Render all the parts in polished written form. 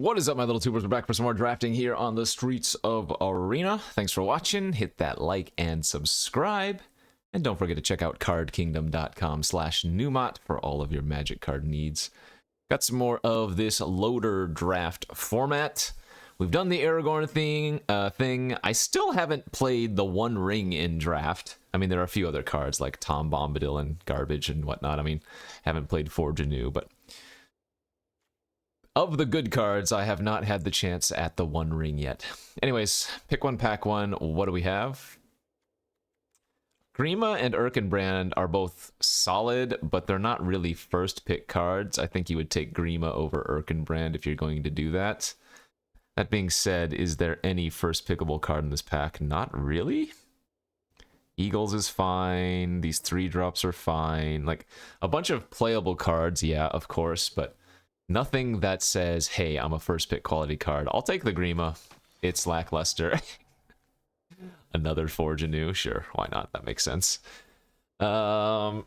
What is up, my little tubers? We're back for some more drafting here on the streets of Arena. Thanks for watching. Hit that like and subscribe. And don't forget to check out cardkingdom.com/numot for all of your magic card needs. Got some more of this lotr draft format. We've done the Aragorn thing. I still haven't played the One Ring in draft. I mean, there are a few other cards like Tom Bombadil and garbage and whatnot. I mean, haven't played Forge Anew, but of the good cards, I have not had the chance at the One Ring yet. Anyways, pick one, pack one. What do we have? Grima and Erkenbrand are both solid, but they're not really first pick cards. I think you would take Grima over Erkenbrand if you're going to do that. That being said, is there any first pickable card in this pack? Not really. Eagles is fine. These 3-drops are fine. Like, a bunch of playable cards, yeah, of course, but nothing that says, hey, I'm a first pick quality card. I'll take the Grima. It's lackluster. Another Forge Anew? Sure, why not? That makes sense. Better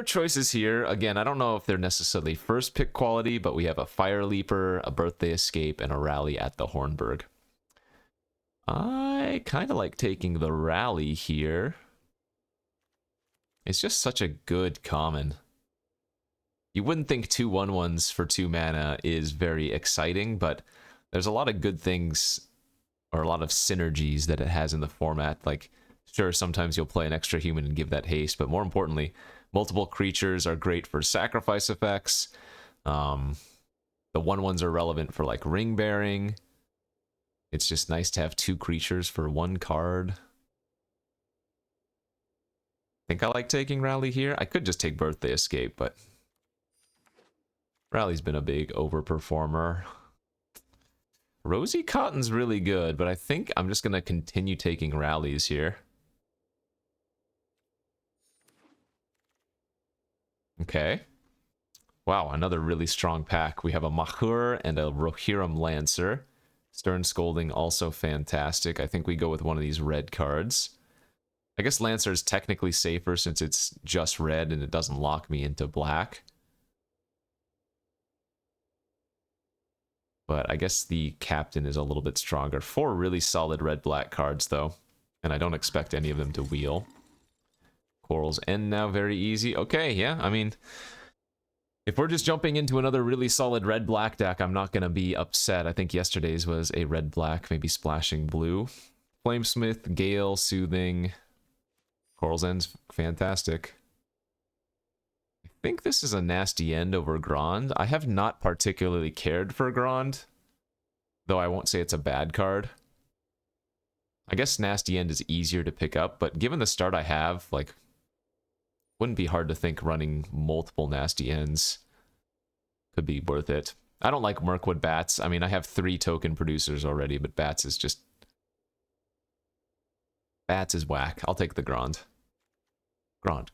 choices here. Again, I don't know if they're necessarily first pick quality, but we have a Fire Leaper, a Birthday Escape, and a Rally at the Hornburg. I kind of like taking the Rally here. It's just such a good common. You wouldn't think 2 1/1s for 2 mana is very exciting, but there's a lot of good things, or a lot of synergies that it has in the format. Like, sure, sometimes you'll play an extra human and give that haste, but more importantly, multiple creatures are great for sacrifice effects. The 1/1s are relevant for, like, ring bearing. It's just nice to have 2 creatures for 1 card. I think I like taking Rally here. I could just take Birthday Escape, but Rally's been a big overperformer. Rosy Cotton's really good, but I think I'm just going to continue taking Rallies here. Okay. Wow, another really strong pack. We have a Mahur and a Rohirrim Lancer. Stern Scolding, also fantastic. I think we go with one of these red cards. I guess Lancer is technically safer since it's just red and it doesn't lock me into black. But I guess the Captain is a little bit stronger. 4 really solid red-black cards, though. And I don't expect any of them to wheel. Coral's End now, very easy. Okay, yeah, I mean, if we're just jumping into another really solid red-black deck, I'm not going to be upset. I think yesterday's was a red-black, maybe splashing blue. Flamesmith, Gale, Soothing. Coral's End's fantastic. I think this is a nasty end over Grand. I have not particularly cared for Grand, though I won't say it's a bad card. I guess nasty end is easier to pick up, but given the start I have, like, wouldn't be hard to think running multiple nasty ends could be worth it. I don't like Mirkwood Bats. I mean, I have 3 token producers already, but Bats is just... Bats is whack. I'll take the Grand. Grand.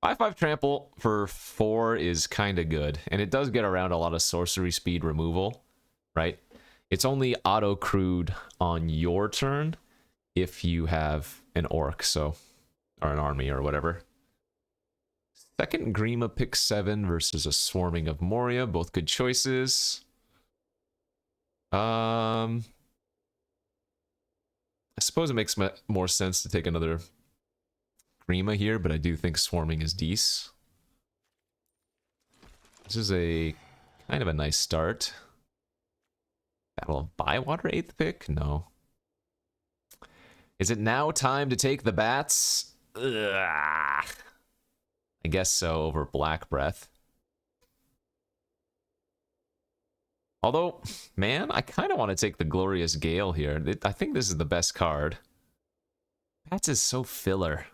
5/5 Trample for 4 is kind of good, and it does get around a lot of sorcery speed removal, right? It's only auto-crewed on your turn if you have an orc, so, or an army or whatever. Second Grima pick 7 versus a Swarming of Moria, both good choices. I suppose it makes more sense to take another Grima here, but I do think Swarming is decent. This is a kind of a nice start. Battle of Bywater 8th pick? No. Is it now time to take the Bats? Ugh. I guess so, over Black Breath. Although, man, I kind of want to take the Glorious Gale here. I think this is the best card. Bats is so filler.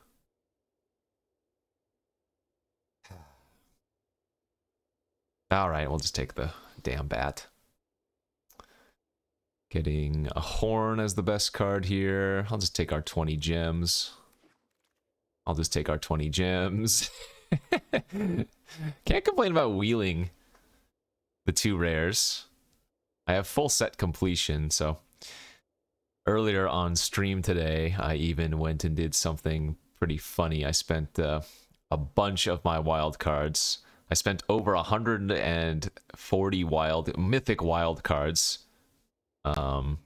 Alright, we'll just take the damn Bat. Getting a Horn as the best card here. I'll just take our 20 gems. Can't complain about wheeling the 2 rares. I have full set completion, so earlier on stream today, I even went and did something pretty funny. I spent a bunch of my wild cards I spent over 140 mythic wild cards. And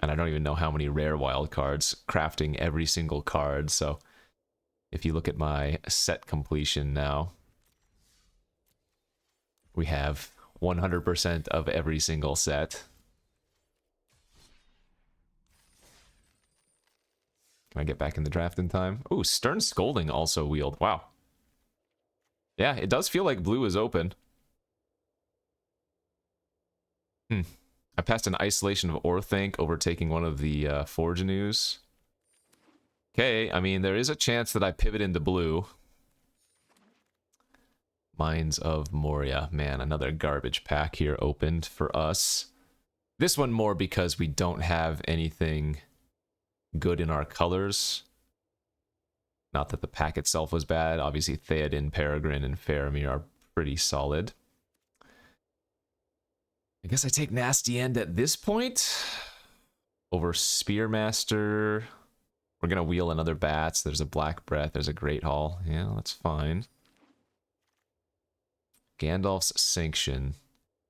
I don't even know how many rare wild cards, crafting every single card. So if you look at my set completion now, we have 100% of every single set. Can I get back in the draft in time? Ooh, Stern Scolding also wheeled. Wow. Yeah, it does feel like blue is open. I passed an Isolation of Orthanc, overtaking one of the Forgenews. Okay, I mean, there is a chance that I pivot into blue. Mines of Moria. Man, another garbage pack here opened for us. This one more because we don't have anything good in our colors. Not that the pack itself was bad. Obviously, Theoden, Peregrine, and Faramir are pretty solid. I guess I take Nasty End at this point. Over Spearmaster. We're going to wheel another Bats. There's a Black Breath. There's a Great Hall. Yeah, that's fine. Gandalf's Sanction.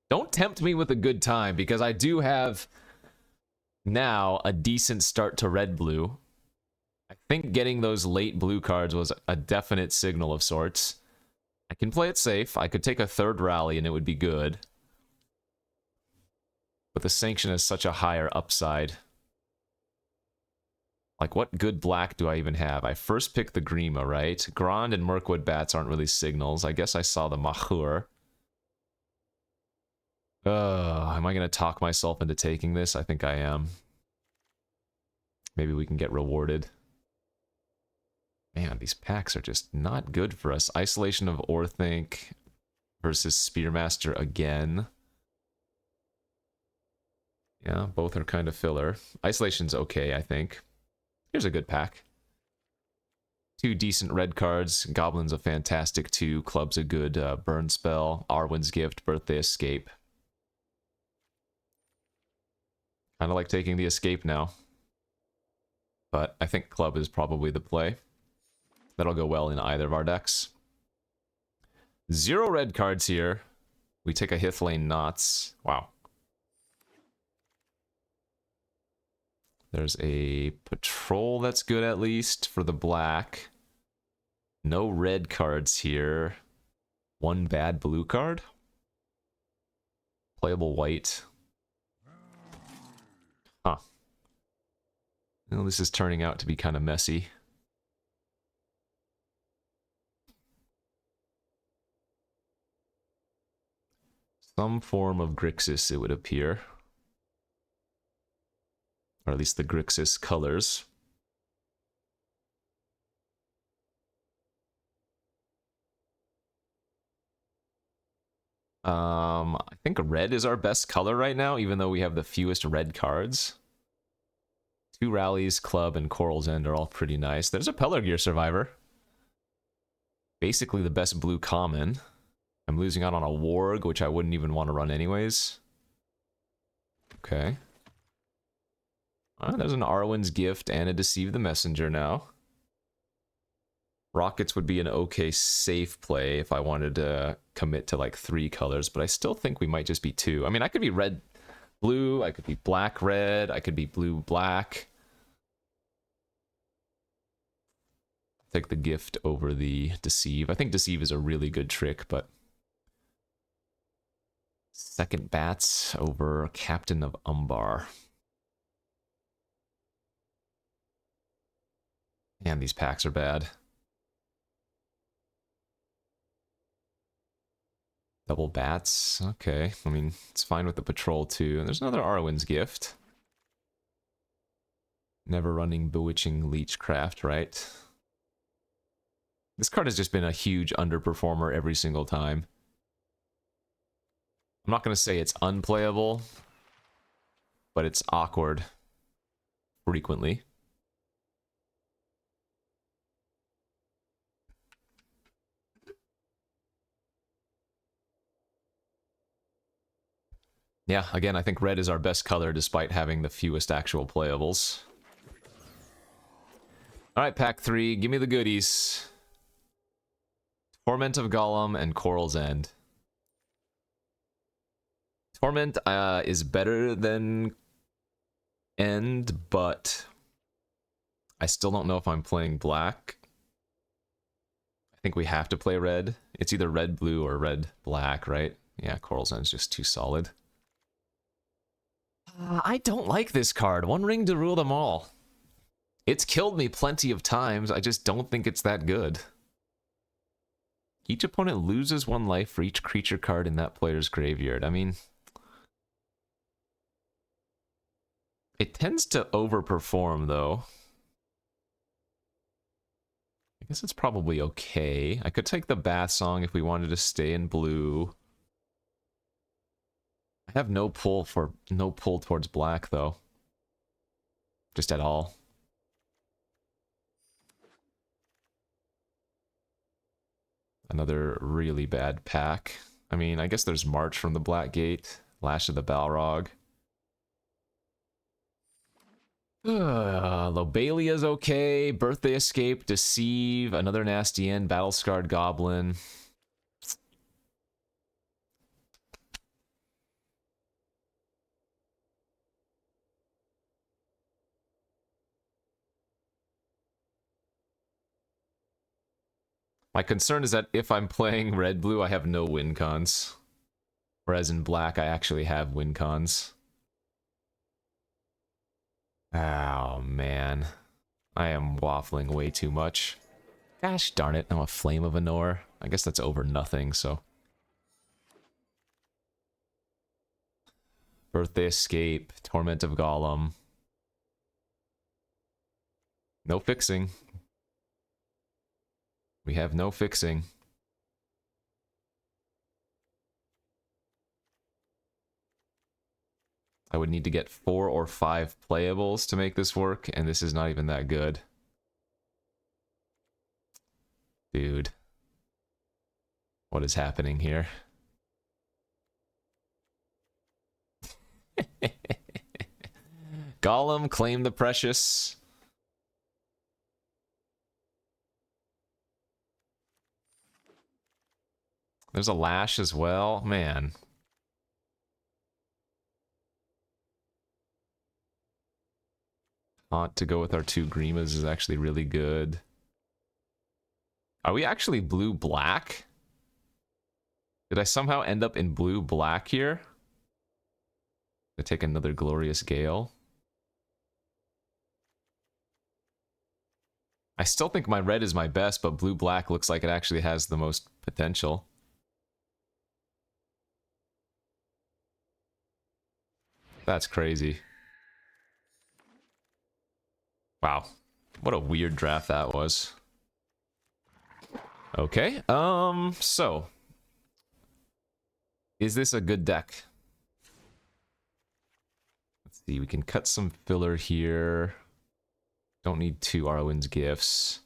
Don't tempt me with a good time, because I do have now a decent start to red-blue. I think getting those late blue cards was a definite signal of sorts. I can play it safe. I could take a third rally and it would be good. But the Sanction is such a higher upside. Like, what good black do I even have? I first picked the Grima, right? Grand and Mirkwood Bats aren't really signals. I guess I saw the Mahur. Am I going to talk myself into taking this? I think I am. Maybe we can get rewarded. Man, these packs are just not good for us. Isolation of Orthanc versus Spearmaster again. Yeah, both are kind of filler. Isolation's okay, I think. Here's a good pack. 2 decent red cards. Goblin's a fantastic 2. Club's a good burn spell. Arwen's Gift, Birthday Escape. Kind of like taking the Escape now. But I think Club is probably the play. That'll go well in either of our decks. 0 red cards here. We take a Hithlane Knots. Wow. There's a Patrol that's good at least for the black. No red cards here. 1 bad blue card. Playable white. Huh. Well, this is turning out to be kind of messy. Some form of Grixis, it would appear. Or at least the Grixis colors. I think red is our best color right now, even though we have the fewest red cards. 2 Rallies, Club, and Coral's End are all pretty nice. There's a Pelargir Survivor. Basically the best blue common. I'm losing out on a Warg, which I wouldn't even want to run anyways. Okay. There's an Arwen's Gift and a Deceive the Messenger now. Rockets would be an okay safe play if I wanted to commit to like 3 colors, but I still think we might just be 2. I mean, I could be red-blue, I could be black-red, I could be blue-black. Take the Gift over the Deceive. I think Deceive is a really good trick, but... Second Bats over Captain of Umbar. Man, these packs are bad. Double Bats. Okay. I mean, it's fine with the Patrol, too. And there's another Arwen's Gift. Never running Bewitching Leechcraft, right? This card has just been a huge underperformer every single time. I'm not going to say it's unplayable, but it's awkward frequently. Yeah, again, I think red is our best color despite having the fewest actual playables. Alright, pack 3, give me the goodies. Torment of Golem and Coral's End. Torment is better than End, but I still don't know if I'm playing black. I think we have to play red. It's either red blue or red black, right? Yeah, Coral's End's just too solid. I don't like this card. One ring to rule them all. It's killed me plenty of times. I just don't think it's that good. Each opponent loses 1 life for each creature card in that player's graveyard. I mean, it tends to overperform, though. I guess it's probably okay. I could take the Bath Song if we wanted to stay in blue. I have no pull towards black, though. Just at all. Another really bad pack. I mean, I guess there's March from the Black Gate, Lash of the Balrog. Lobelia's okay. Birthday Escape, Deceive, another nasty end, Battle-Scarred Goblin. My concern is that if I'm playing red-blue, I have no win cons. Whereas in black, I actually have win cons. Oh, man. I am waffling way too much. Gosh darn it, I'm a Flame of Anor. I guess that's over nothing, so... Birthday Escape, Torment of Golem. No fixing. We have no fixing. I would need to get 4 or 5 playables to make this work, and this is not even that good. Dude. What is happening here? Golem, claim the precious. There's a Lash as well. Man. Haunt to go with our 2 Grimas is actually really good. Are we actually blue-black? Did I somehow end up in blue-black here? To take another Glorious Gale. I still think my red is my best, but blue-black looks like it actually has the most potential. That's crazy. Wow. What a weird draft that was. Okay, so... Is this a good deck? Let's see, we can cut some filler here. Don't need 2 Arwen's Gifts.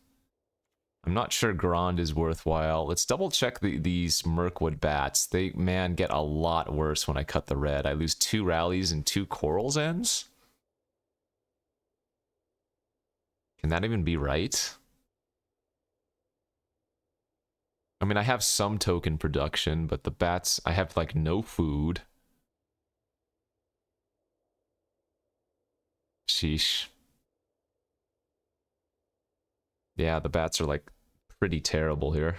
I'm not sure Grand is worthwhile. Let's double check these Mirkwood Bats. They, man, get a lot worse when I cut the red. I lose 2 rallies and 2 Coral's Ends? Can that even be right? I mean, I have some token production, but the bats, I have, like, no food. Sheesh. Yeah, the bats are, like, pretty terrible here.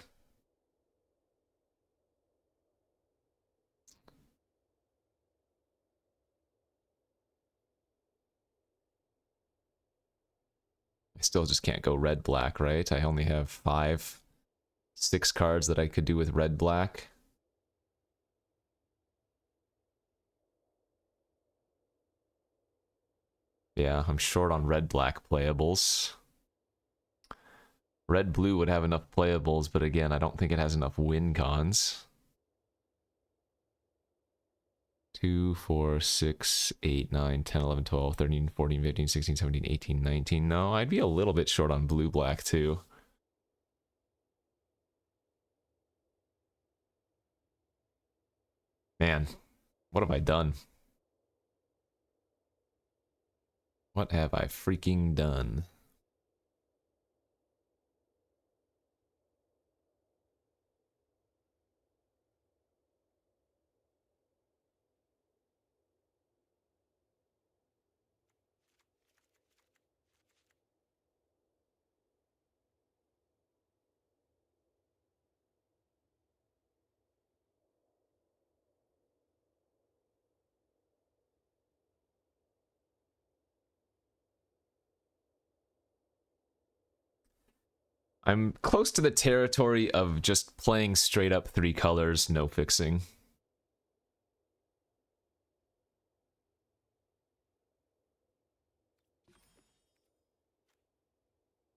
I still just can't go red-black, right? I only have 5, 6 cards that I could do with red-black. Yeah, I'm short on red-black playables. Red-blue would have enough playables, but again, I don't think it has enough win cons. 2, 4, 6, 8, 9, 10, 11, 12, 13, 14, 15, 16, 17, 18, 19. No, I'd be a little bit short on blue-black, too. Man, what have I done? What have I freaking done? I'm close to the territory of just playing straight up 3 colors, no fixing.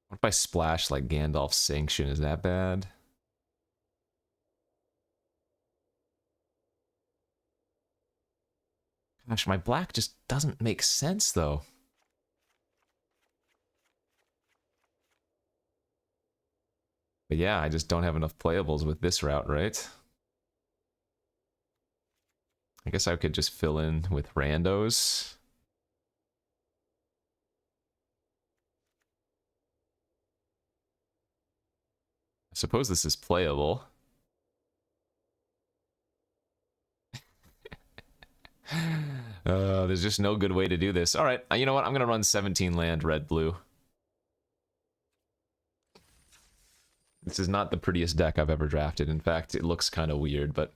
What if I splash like Gandalf's Sanction? Is that bad? Gosh, my black just doesn't make sense though. But yeah, I just don't have enough playables with this route, right? I guess I could just fill in with randos. I suppose this is playable. There's just no good way to do this. All right, you know what? I'm going to run 17 land, red, blue. This is not the prettiest deck I've ever drafted. In fact, it looks kind of weird, but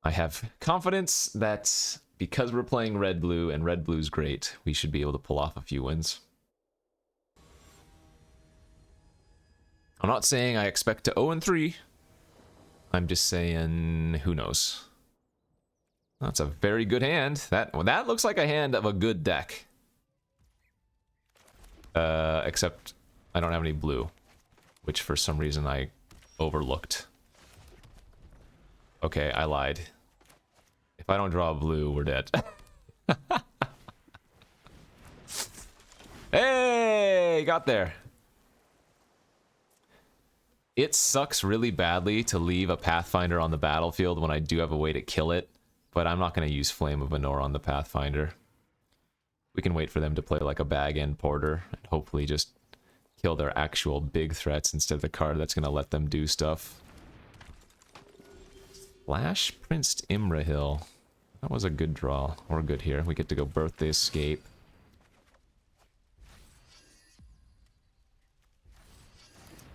I have confidence that because we're playing red-blue and red-blue's great, we should be able to pull off a few wins. I'm not saying I expect to 0-3. I'm just saying, who knows? That's a very good hand. That looks like a hand of a good deck. Except I don't have any blue, which for some reason I overlooked. Okay, I lied. If I don't draw a blue, we're dead. Hey, got there. It sucks really badly to leave a Pathfinder on the battlefield when I do have a way to kill it, but I'm not going to use Flame of Anor on the Pathfinder. We can wait for them to play like a Bag End Porter and hopefully just kill their actual big threats instead of the card that's going to let them do stuff. Flash Prince Imrahil. That was a good draw. We're good here. We get to go Birthday Escape.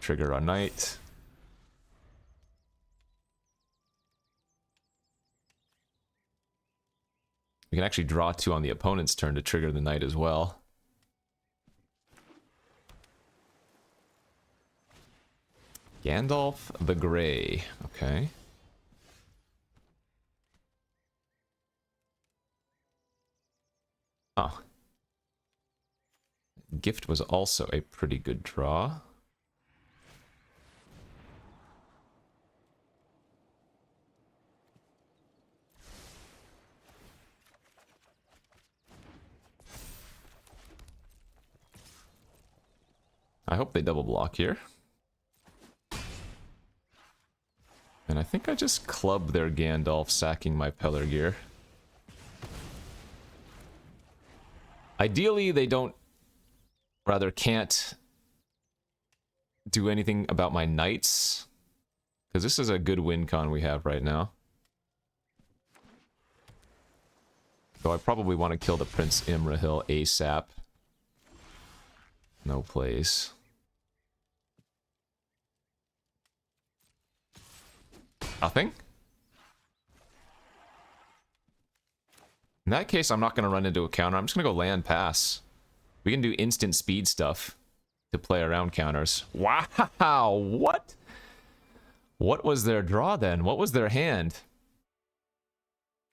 Trigger a Knight. We can actually draw 2 on the opponent's turn to trigger the Knight as well. Gandalf the Grey. Okay. Oh. Gift was also a pretty good draw. I hope they double block here. And I think I just club their Gandalf, sacking my Pelargir. Ideally, they don't, rather can't do anything about my Knights. Because this is a good win con we have right now. So I probably want to kill the Prince Imrahil ASAP. No plays. Nothing? In that case, I'm not going to run into a counter. I'm just going to go land pass. We can do instant speed stuff to play around counters. Wow! What? What was their draw then? What was their hand?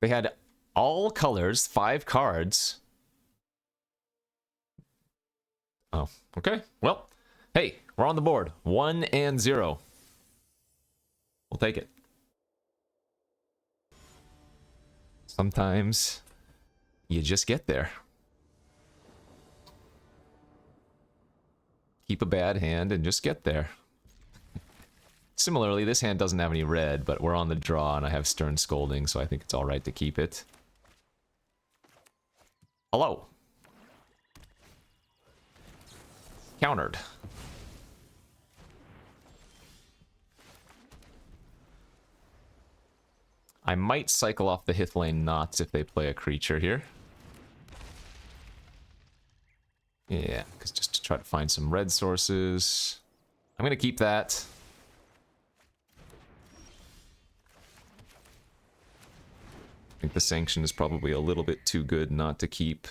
They had all colors, 5 cards. Oh, okay. Well, hey, we're on the board. 1 and 0. We'll take it. Sometimes you just get there. Keep a bad hand and just get there. Similarly, this hand doesn't have any red, but we're on the draw and I have Stern Scolding, so I think it's alright to keep it. Hello. Countered. I might cycle off the Hithlane Knots if they play a creature here. Yeah, because just to try to find some red sources. I'm going to keep that. I think the Sanction is probably a little bit too good not to keep.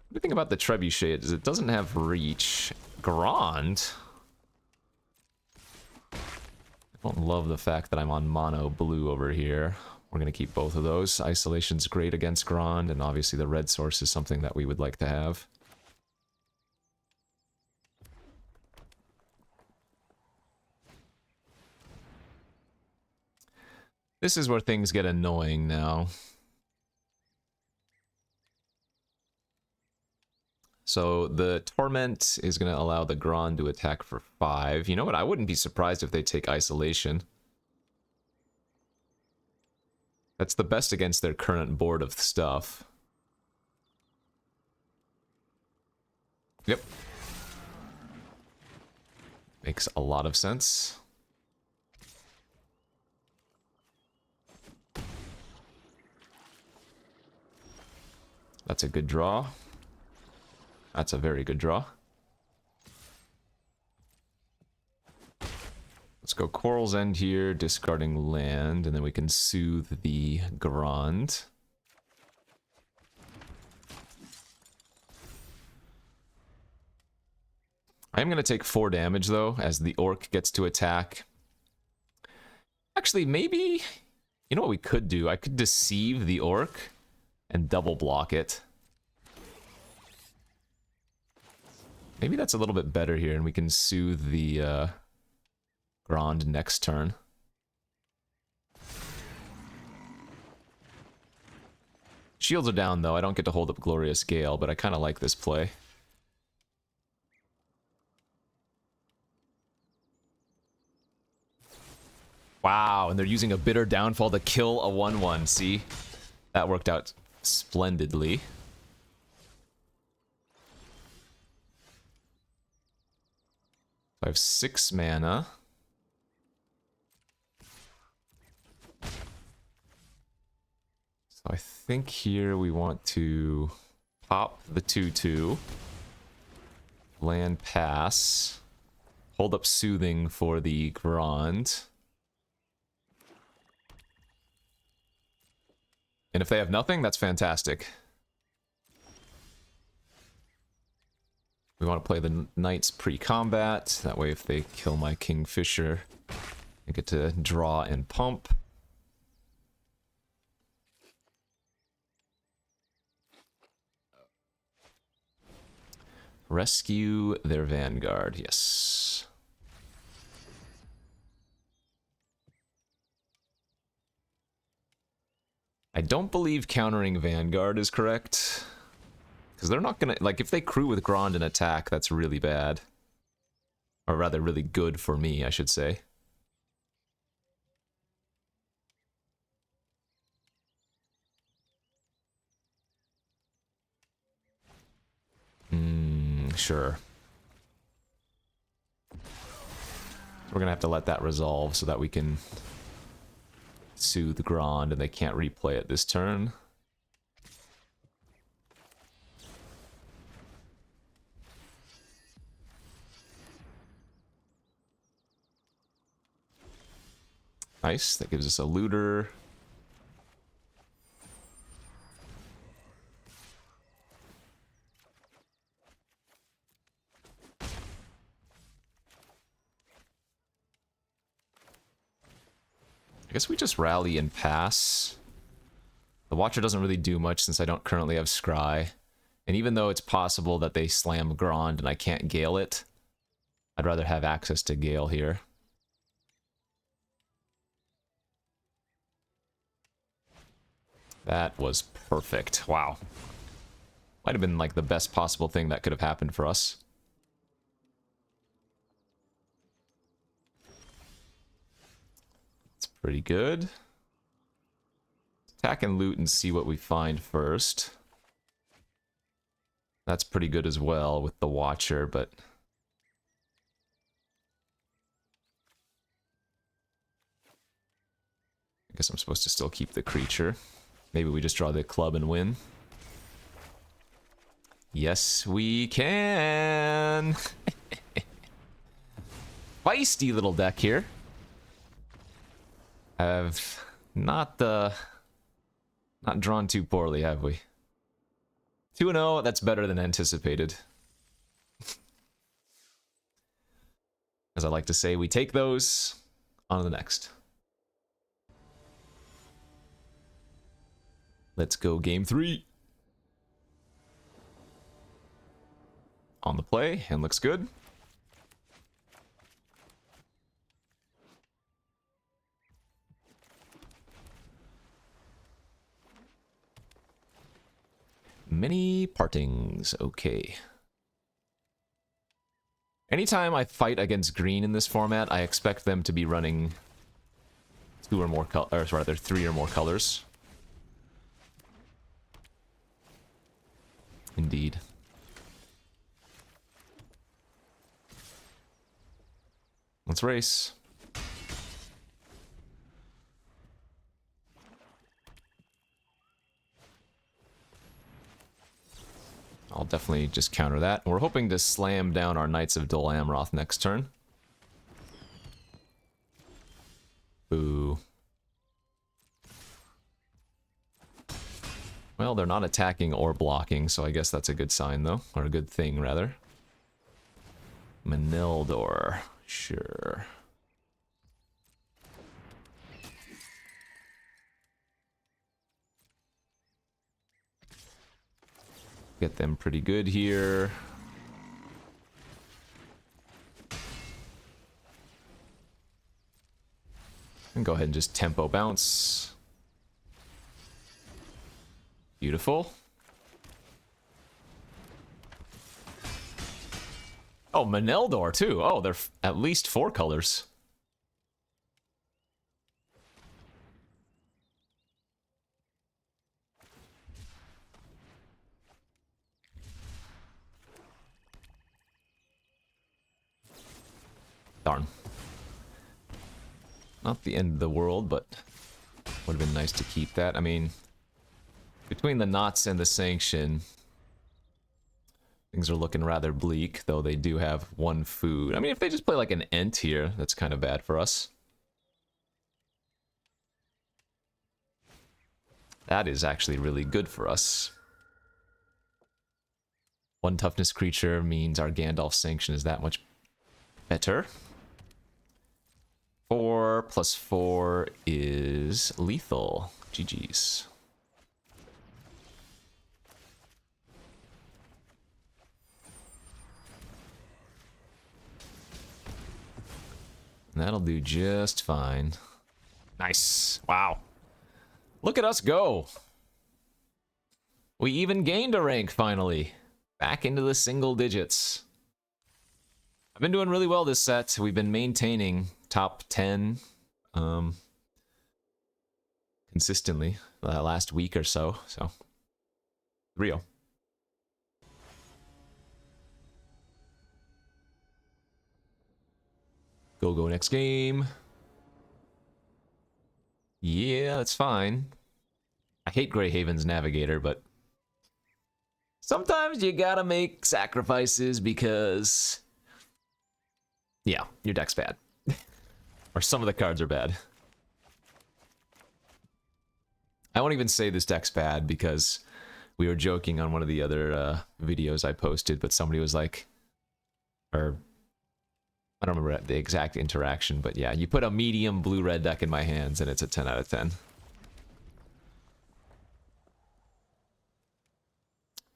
The thing about the Trebuchet is it doesn't have reach. Grand? I don't love the fact that I'm on mono blue over here. We're going to keep both of those. Isolation's great against Grand, and obviously the red source is something that we would like to have. This is where things get annoying now. So the Torment is going to allow the Grand to attack for 5. You know what? I wouldn't be surprised if they take Isolation. That's the best against their current board of stuff. Yep. Makes a lot of sense. That's a good draw. That's a very good draw. Let's go Coral's End here, discarding land, and then we can soothe the Grand. I am going to take 4 damage, though, as the Orc gets to attack. Actually, maybe... You know what we could do? I could deceive the Orc and double block it. Maybe that's a little bit better here, and we can soothe the Grand next turn. Shields are down, though. I don't get to hold up Glorious Gale, but I kind of like this play. Wow, and they're using a Bitter Downfall to kill a 1/1. See? That worked out splendidly. I have 6 mana. So I think here we want to pop the 2/2. Land pass. Hold up Soothing for the Grand. And if they have nothing, that's fantastic. We want to play the Knights pre-combat. That way if they kill my Kingfisher, I get to draw and pump. Rescue their Vanguard, yes. I don't believe countering Vanguard is correct. Because they're not gonna... Like, if they crew with Grand and attack, that's really bad. Or rather, really good for me, I should say. Sure. We're gonna have to let that resolve so that we can soothe Grand and they can't replay it this turn. Nice, that gives us a looter. I guess we just rally and pass. The Watcher doesn't really do much since I don't currently have Scry. And even though it's possible that they slam Grand and I can't Gale it, I'd rather have access to Gale here. That was perfect. Wow. Might have been like the best possible thing that could have happened for us. It's pretty good. Attack and loot and see what we find first. That's pretty good as well with the Watcher, but... I guess I'm supposed to still keep the creature. Maybe we just draw the club and win. Yes, we can! Feisty little deck here. Have not drawn too poorly, have we? 2-0, that's better than anticipated. As I like to say, we take those on to the next. Let's go game 3. On the play, and looks good. Many partings, okay. Anytime I fight against green in this format, I expect them to be running 2 or more colors, or rather 3 or more colors. Indeed. Let's race. I'll definitely just counter that. We're hoping to slam down our Knights of Dol Amroth next turn. Boo. Well, they're not attacking or blocking, so I guess that's a good sign, though. Or a good thing, rather. Maneldor. Sure. Get them pretty good here. And go ahead and just tempo bounce. Beautiful. Oh, Maneldor too. Oh, they're at least 4 colors. Darn. Not the end of the world, but would have been nice to keep that. I mean, between the knots and the sanction, things are looking rather bleak, though they do have 1 food. I mean, if they just play like an Ent here, that's kind of bad for us. That is actually really good for us. 1 toughness creature means our Gandalf sanction is that much better. 4 plus 4 is lethal. GG's. That'll do just fine. Nice. Wow. Look at us go. We even gained a rank finally. Back into the single digits. I've been doing really well this set. We've been maintaining top 10 consistently the last week or so. So, Rio. Go next game. Yeah, that's fine. I hate Greyhaven's Navigator, but sometimes you gotta make sacrifices because, yeah, your deck's bad. Or some of the cards are bad. I won't even say this deck's bad because we were joking on one of the other videos I posted, but somebody was like, or I don't remember the exact interaction, but yeah, you put a medium blue-red deck in my hands and it's a 10 out of 10.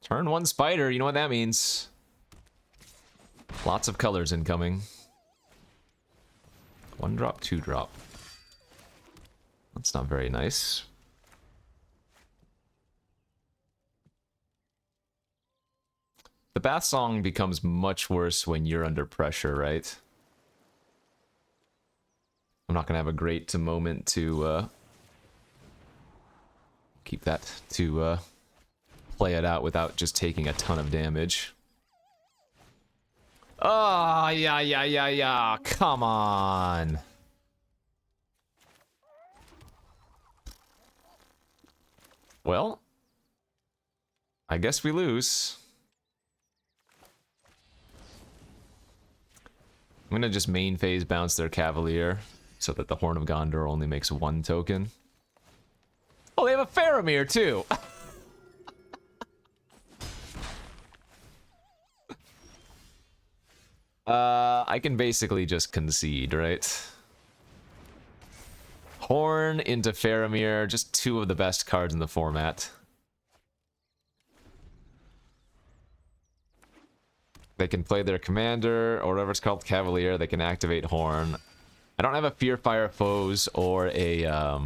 Turn 1 spider, you know what that means. Lots of colors incoming. 1 drop, 2 drop. That's not very nice. The Bath Song becomes much worse when you're under pressure, right? I'm not gonna have a great moment to keep that to play it out without just taking a ton of damage. Oh, yeah. Come on. Well, I guess we lose. I'm gonna just main phase bounce their Cavalier so that the Horn of Gondor only makes 1 token. Oh, they have a Faramir too! I can basically just concede, right? Horn into Faramir, just two of the best cards in the format. They can play their commander, or whatever it's called, Cavalier. They can activate Horn. I don't have a Fear Fire Foes or a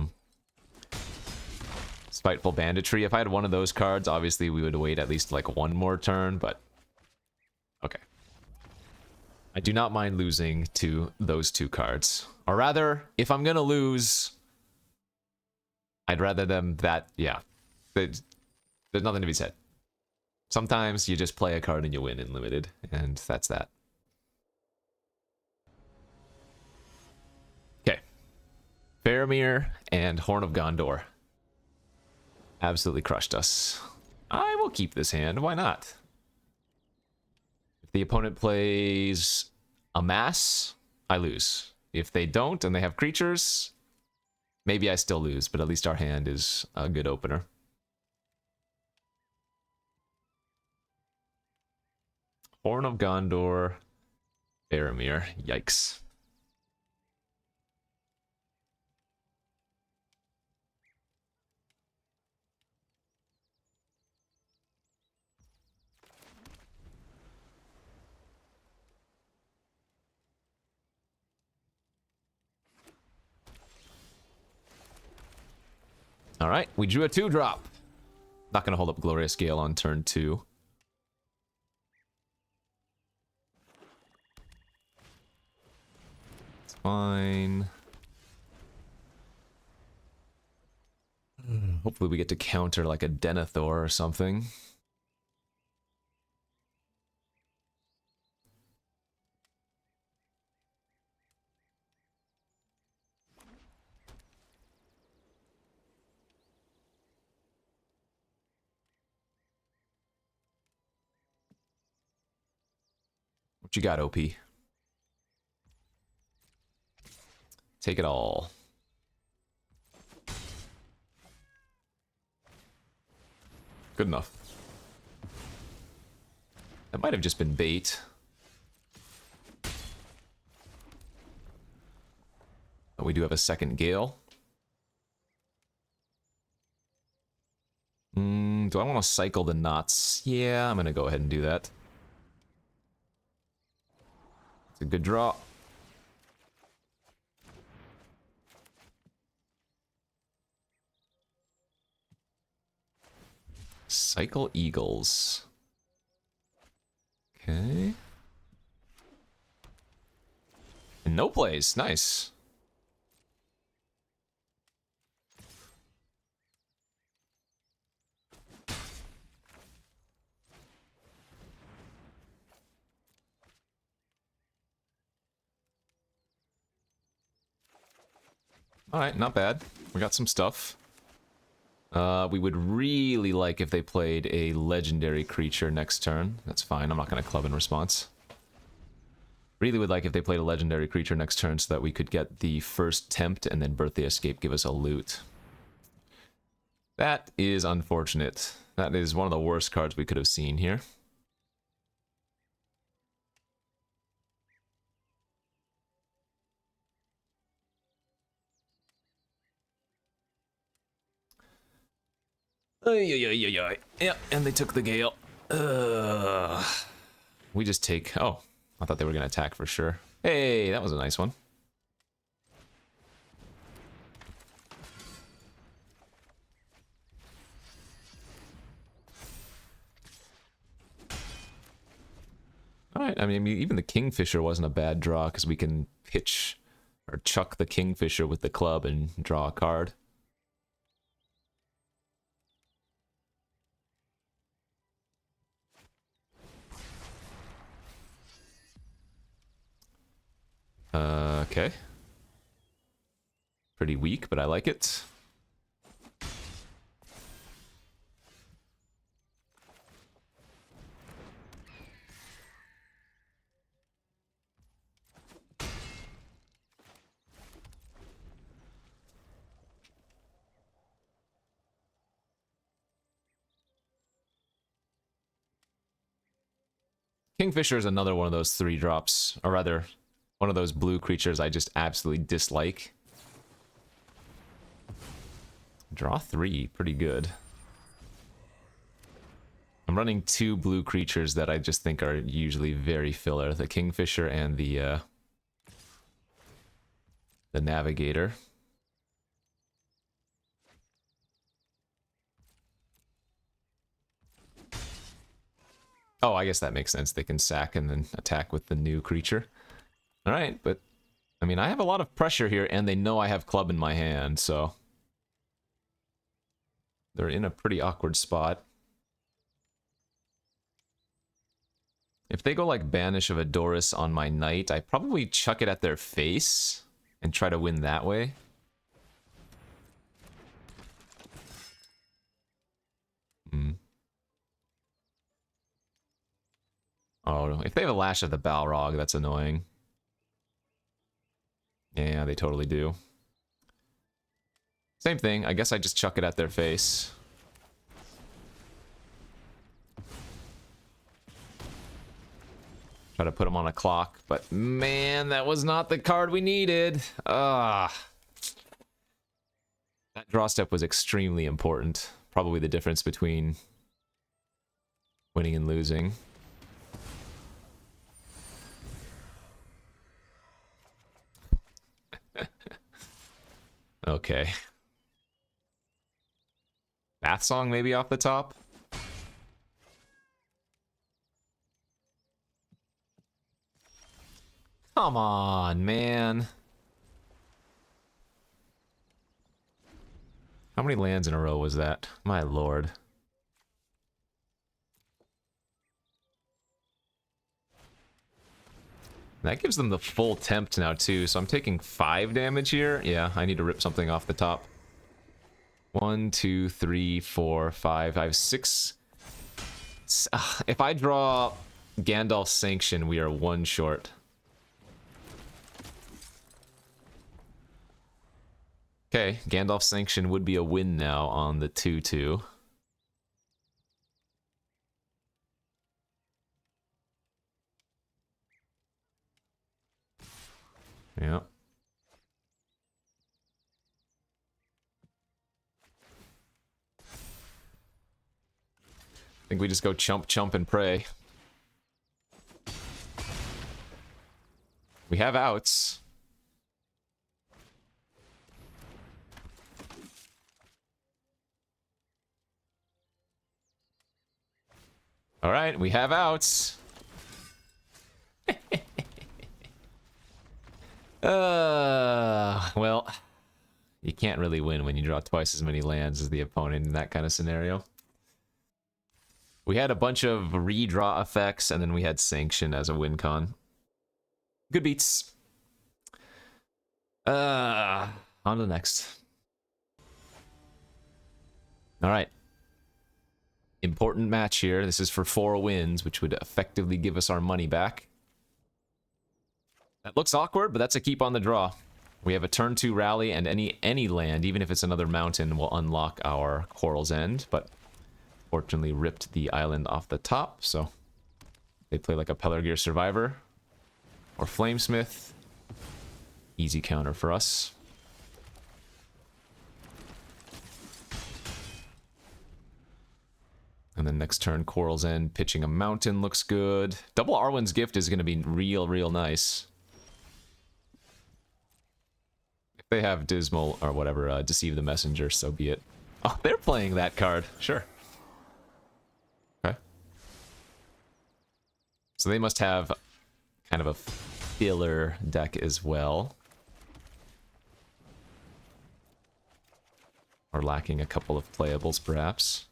Spiteful Banditry. If I had one of those cards, obviously we would wait at least like one more turn, but okay. I do not mind losing to those two cards. Or rather, if I'm gonna lose, I'd rather them that, yeah. There's nothing to be said. Sometimes you just play a card and you win in Limited, and that's that. Okay. Faramir and Horn of Gondor. Absolutely crushed us. I will keep this hand, why not? If the opponent plays a mass, I lose. If they don't and they have creatures, maybe I still lose, but at least our hand is a good opener. Horn of Gondor, Faramir, yikes. Alright, we drew a 2-drop. Not gonna hold up Glorious Gale on turn 2. It's fine. Hopefully we get to counter like a Denethor or something. What you got, OP? Take it all. Good enough. That might have just been bait. But we do have a second Gale. Do I want to cycle the knots? Yeah, I'm going to go ahead and do that. It's a good draw. Cycle Eagles. Okay. And no plays. Nice. Alright, not bad. We got some stuff. We would really like if they played a legendary creature next turn. That's fine, I'm not going to club in response. Really would like if they played a legendary creature next turn so that we could get the first tempt and then Birthday Escape give us a loot. That is unfortunate. That is one of the worst cards we could have seen here. Yeah, and they took the Gale. We just take... Oh, I thought they were going to attack for sure. Hey, that was a nice one. Alright, I mean, even the Kingfisher wasn't a bad draw, because we can pitch or chuck the Kingfisher with the club and draw a card. Okay. Pretty weak, but I like it. Kingfisher is another one of those 3-drops, or rather, one of those blue creatures I just absolutely dislike. Draw 3, pretty good. I'm running 2 blue creatures that I just think are usually very filler. The Kingfisher and the Navigator. Oh, I guess that makes sense. They can sack and then attack with the new creature. Alright, but... I mean, I have a lot of pressure here, and they know I have club in my hand, so... They're in a pretty awkward spot. If they go like Banish of Adoris on my knight, I probably chuck it at their face and try to win that way. Oh, if they have a Lash of the Balrog, that's annoying. Yeah, they totally do. Same thing, I guess I just chuck it at their face. Try to put them on a clock, but man, that was not the card we needed. Ah. That draw step was extremely important. Probably the difference between winning and losing. Okay. Bath Song maybe off the top? Come on, man. How many lands in a row was that? My lord. That gives them the full tempt now too, so I'm taking 5 damage here. Yeah, I need to rip something off the top. 1, 2, 3, 4, 5. I have 6. If I draw Gandalf's Sanction, we are 1 short. Okay, Gandalf's Sanction would be a win now on the 2-2. Yeah. I think we just go chump, chump, and pray. We have outs. Alright, we have outs. Well, you can't really win when you draw twice as many lands as the opponent in that kind of scenario. We had a bunch of redraw effects, and then we had Sanction as a win con. Good beats. On to the next. Alright. Important match here. This is for 4 wins, which would effectively give us our money back. That looks awkward, but that's a keep on the draw. We have a turn 2 rally, and any land, even if it's another mountain, will unlock our Coral's End, but fortunately ripped the island off the top, so they play like a Pelargir Survivor or Flamesmith. Easy counter for us. And then next turn, Coral's End, pitching a mountain looks good. Double Arwen's Gift is going to be real nice. If they have Dismal, or whatever, Deceive the Messenger, so be it. Oh, they're playing that card. Sure. Okay. So they must have kind of a filler deck as well. Or lacking a couple of playables, perhaps.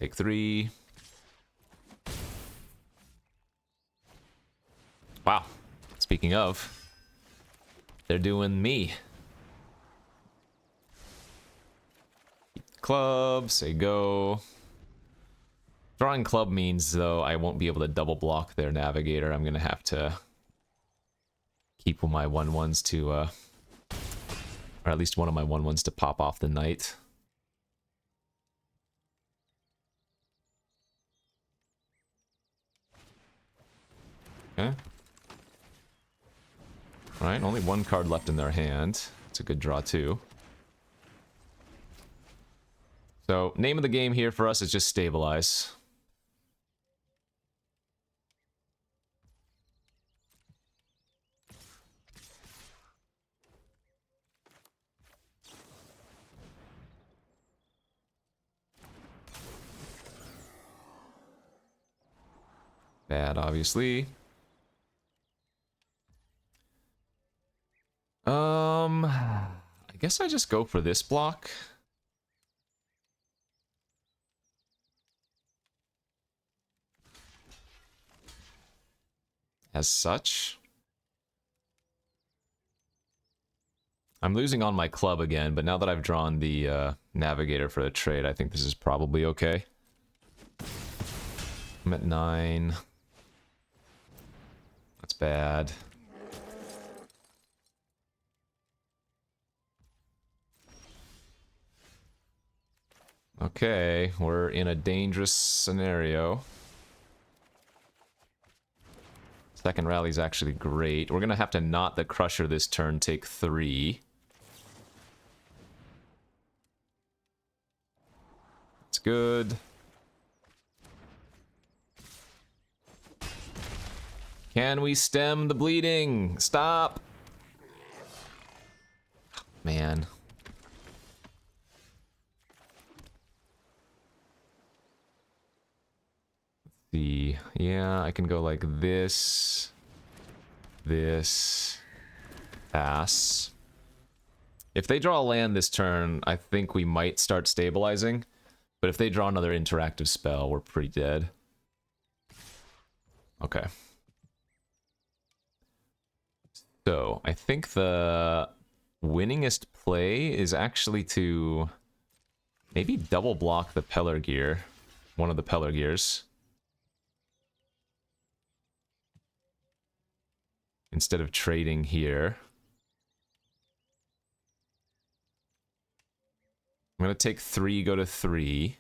Take 3. Wow. Speaking of, they're doing me. Club, say go. Drawing club means, though, I won't be able to double block their Navigator. I'm going to have to keep my 1/1s to, or at least one of my 1/1s to pop off the knight. Okay. Alright, only one card left in their hand. It's a good draw, too. So, name of the game here for us is just stabilize. Bad, obviously. I guess I just go for this block. As such. I'm losing on my club again, but now that I've drawn the navigator for the trade, I think this is probably okay. I'm at 9. That's bad. Okay, we're in a dangerous scenario. Second rally's actually great. We're gonna have to not the Crusher this turn, take 3. It's good. Can we stem the bleeding? Stop! Man. See, yeah, I can go like this, pass. If they draw a land this turn, I think we might start stabilizing. But if they draw another interactive spell, we're pretty dead. Okay. So, I think the winningest play is actually to maybe double block the Pellar Gear. One of the Pellar Gears. Instead of trading here. I'm gonna take 3, go to 3.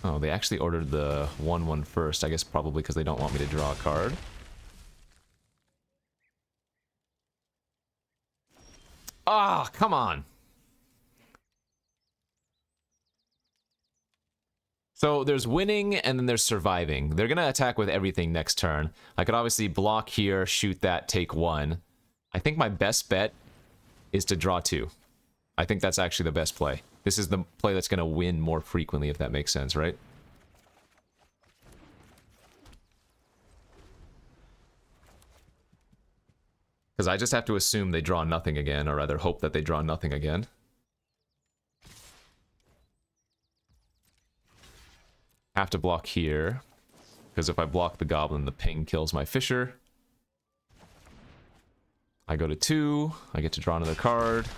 Oh, they actually ordered the 1/1 first. I guess probably because they don't want me to draw a card. Ah, come on. So there's winning and then there's surviving. They're gonna attack with everything next turn. I could obviously block here, shoot that, take 1. I think my best bet is to draw 2. I think that's actually the best play. This is the play that's gonna win more frequently, if that makes sense, right? Because I just have to assume they draw nothing again, or rather hope that they draw nothing again. Have to block here. Because if I block the goblin, the ping kills my fisher. I go to 2. I get to draw another card.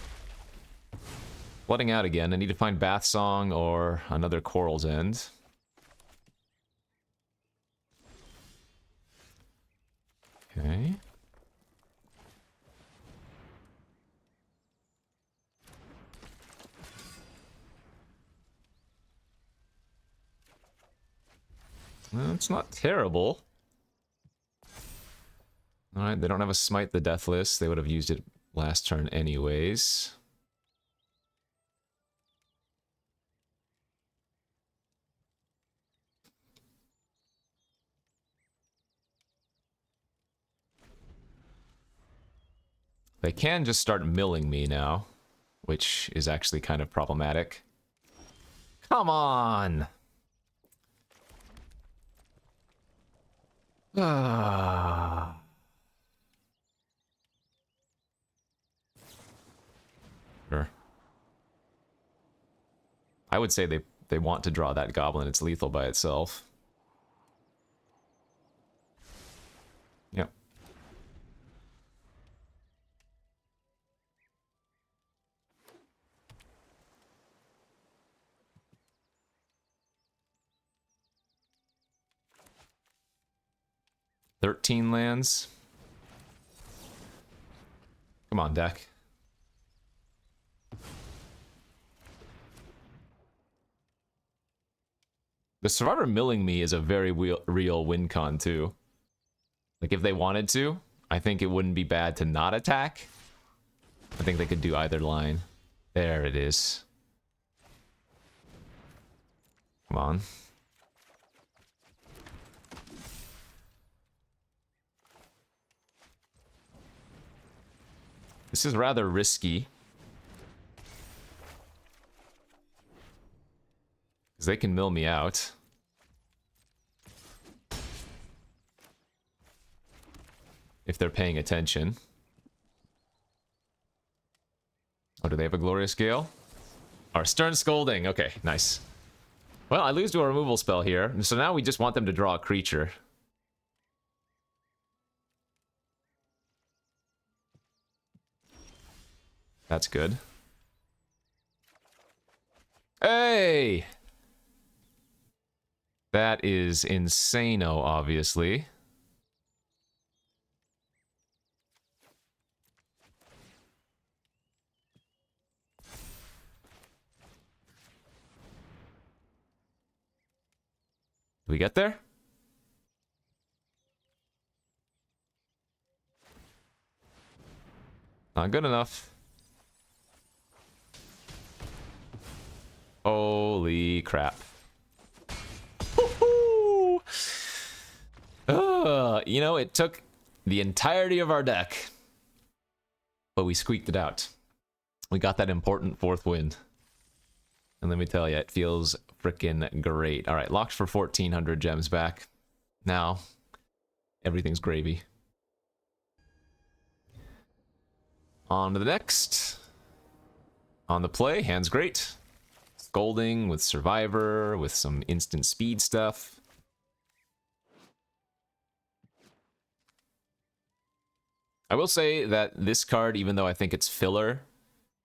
Flooding out again. I need to find Bath Song or another Coral's End. Okay. Well, it's not terrible. Alright, they don't have a Smite the Deathless. They would have used it last turn anyways. They can just start milling me now, which is actually kind of problematic. Come on! Ah. Sure. I would say they want to draw that goblin. It's lethal by itself. Yep. "13 lands. Come on, deck. The Survivor milling me is a very real win con, too. Like, if they wanted to, I think it wouldn't be bad to not attack. I think they could do either line. There it is. Come on. This is rather risky. Because they can mill me out. If they're paying attention. Oh, do they have a Glorious Gale? Our Stern Scolding. Okay, nice. Well, I lose to a removal spell here. So now we just want them to draw a creature. That's good. Hey! That is insano, obviously. Did we get there? Not good enough. Holy crap. You know, it took the entirety of our deck, but we squeaked it out. We got that important 4th win. And let me tell you, it feels freaking great. All right, locked for 1,400 gems back. Now, everything's gravy. On to the next. On the play, hand's great. Scolding with Survivor, with some instant speed stuff. I will say that this card, even though I think it's filler,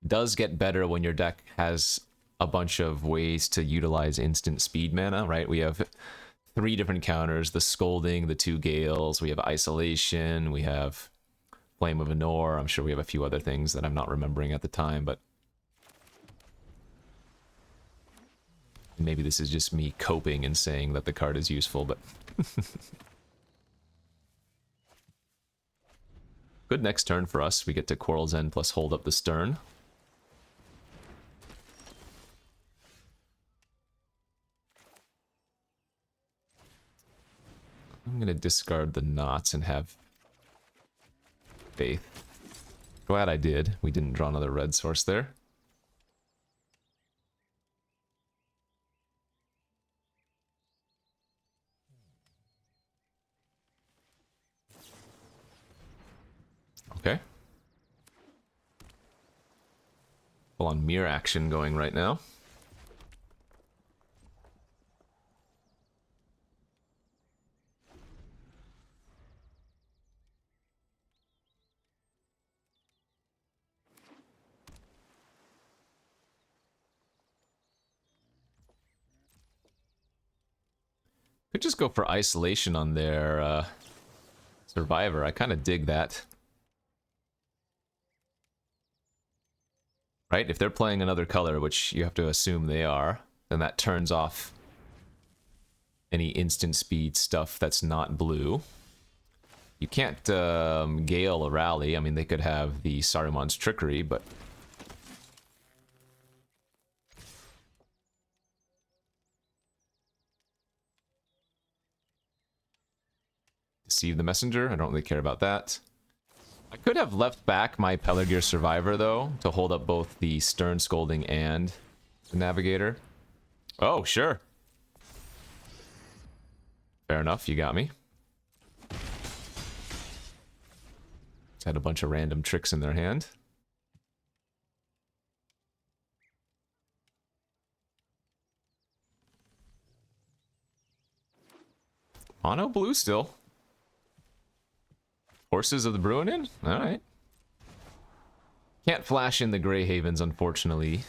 does get better when your deck has a bunch of ways to utilize instant speed mana, right? We have 3 different counters, the Scolding, the 2 Gales, we have Isolation, we have Flame of Anor. I'm sure we have a few other things that I'm not remembering at the time, but maybe this is just me coping and saying that the card is useful, but good next turn for us. We get to Quarrel's End plus hold up the Stern. I'm gonna discard the knots and have faith. Glad I did. We didn't draw another red source there. Okay. Full on mirror action going right now. Could just go for Isolation on their Survivor. I kind of dig that. Right? If they're playing another color, which you have to assume they are, then that turns off any instant speed stuff that's not blue. You can't Gale a Rally. I mean, they could have the Saruman's Trickery, but... Deceive the Messenger. I don't really care about that. I could have left back my Pelargir Survivor, though, to hold up both the Stern Scolding and the Navigator. Oh, sure. Fair enough, you got me. Just had a bunch of random tricks in their hand. Mono blue still. Horses of the Bruinen? Alright. Can't flash in the Grey Havens, unfortunately.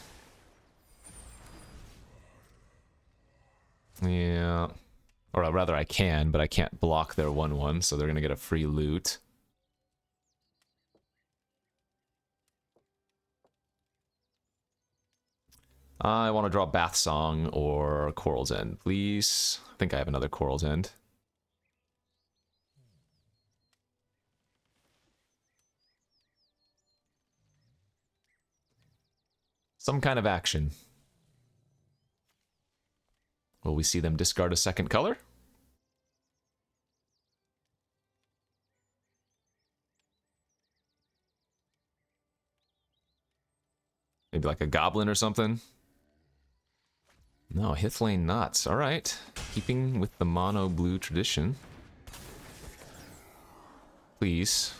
Yeah. Or rather, I can, but I can't block their 1/1, so they're gonna get a free loot. I want to draw Bath Song or Coral's End, please. I think I have another Coral's End. Some kind of action. Will we see them discard a second color? Maybe like a goblin or something? No, Hithlane Knots. Alright. Keeping with the mono blue tradition. Please.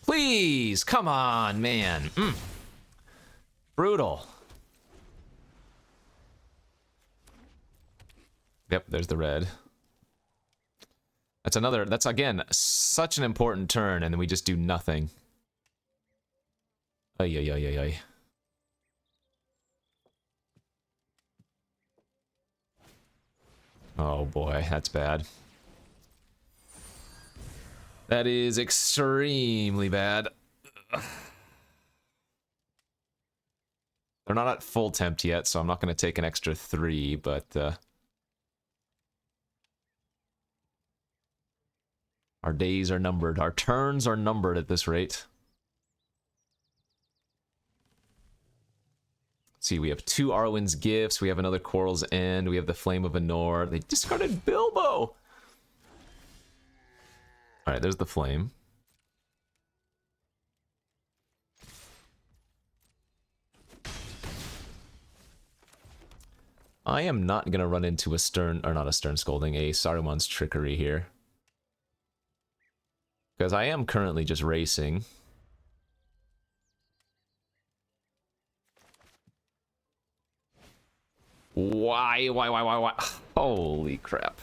Please! Come on, man! Brutal. Yep, there's the red. That's again, such an important turn, and then we just do nothing. Ay, ay, ay, ay, ay. Oh boy, that's bad. That is extremely bad. They're not at full tempt yet, so I'm not going to take an extra 3, but... our days are numbered. Our turns are numbered at this rate. Let's see, we have 2 Arwen's Gifts, we have another Coral's End, we have the Flame of Anor. They discarded Bilbo! Alright, there's the Flame. I am not going to run into a Stern, or not a Stern Scolding, a Saruman's Trickery here. Because I am currently just racing. Why? Holy crap.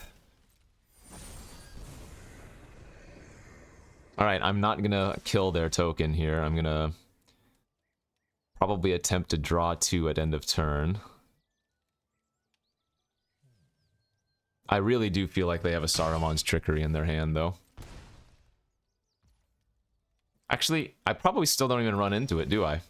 Alright, I'm not gonna kill their token here. I'm gonna probably attempt to draw 2 at end of turn. I really do feel like they have a Saruman's Trickery in their hand, though. Actually, I probably still don't even run into it, do I?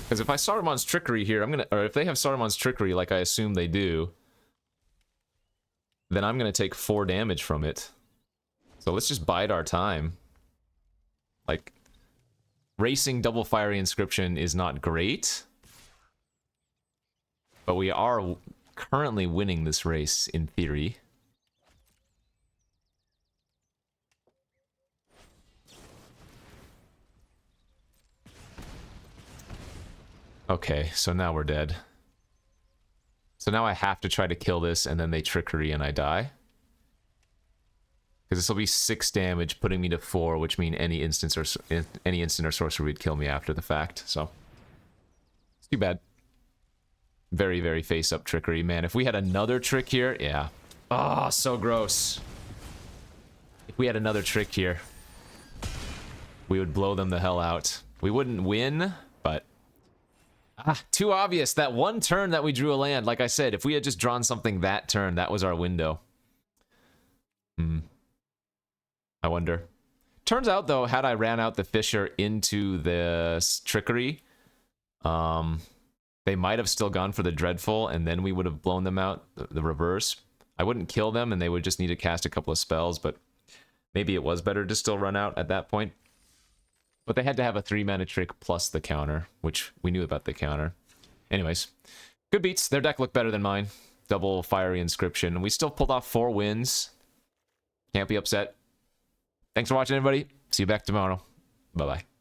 Because if I Saruman's Trickery here, or if they have Saruman's Trickery like I assume they do, then I'm gonna take 4 damage from it. So let's just bide our time. Like, racing Double Fiery Inscription is not great, but we are currently winning this race, in theory. Okay, so now we're dead. So now I have to try to kill this, and then they Trickery and I die. Because this will be 6 damage, putting me to 4, which means any instant or sorcery would kill me after the fact, so... it's too bad. Very, very face-up Trickery. Man, if we had another trick here, yeah. Oh, so gross. If we had another trick here, we would blow them the hell out. We wouldn't win, but... too obvious. That one turn that we drew a land, like I said, if we had just drawn something that turn, that was our window. I wonder. Turns out, though, had I ran out the Fissure into the Trickery, they might have still gone for the Dreadful, and then we would have blown them out, the reverse. I wouldn't kill them, and they would just need to cast a couple of spells, but maybe it was better to still run out at that point. But they had to have a 3-mana trick plus the counter, which we knew about the counter. Anyways, good beats. Their deck looked better than mine. Double Fiery Inscription. We still pulled off 4 wins. Can't be upset. Thanks for watching, everybody. See you back tomorrow. Bye-bye.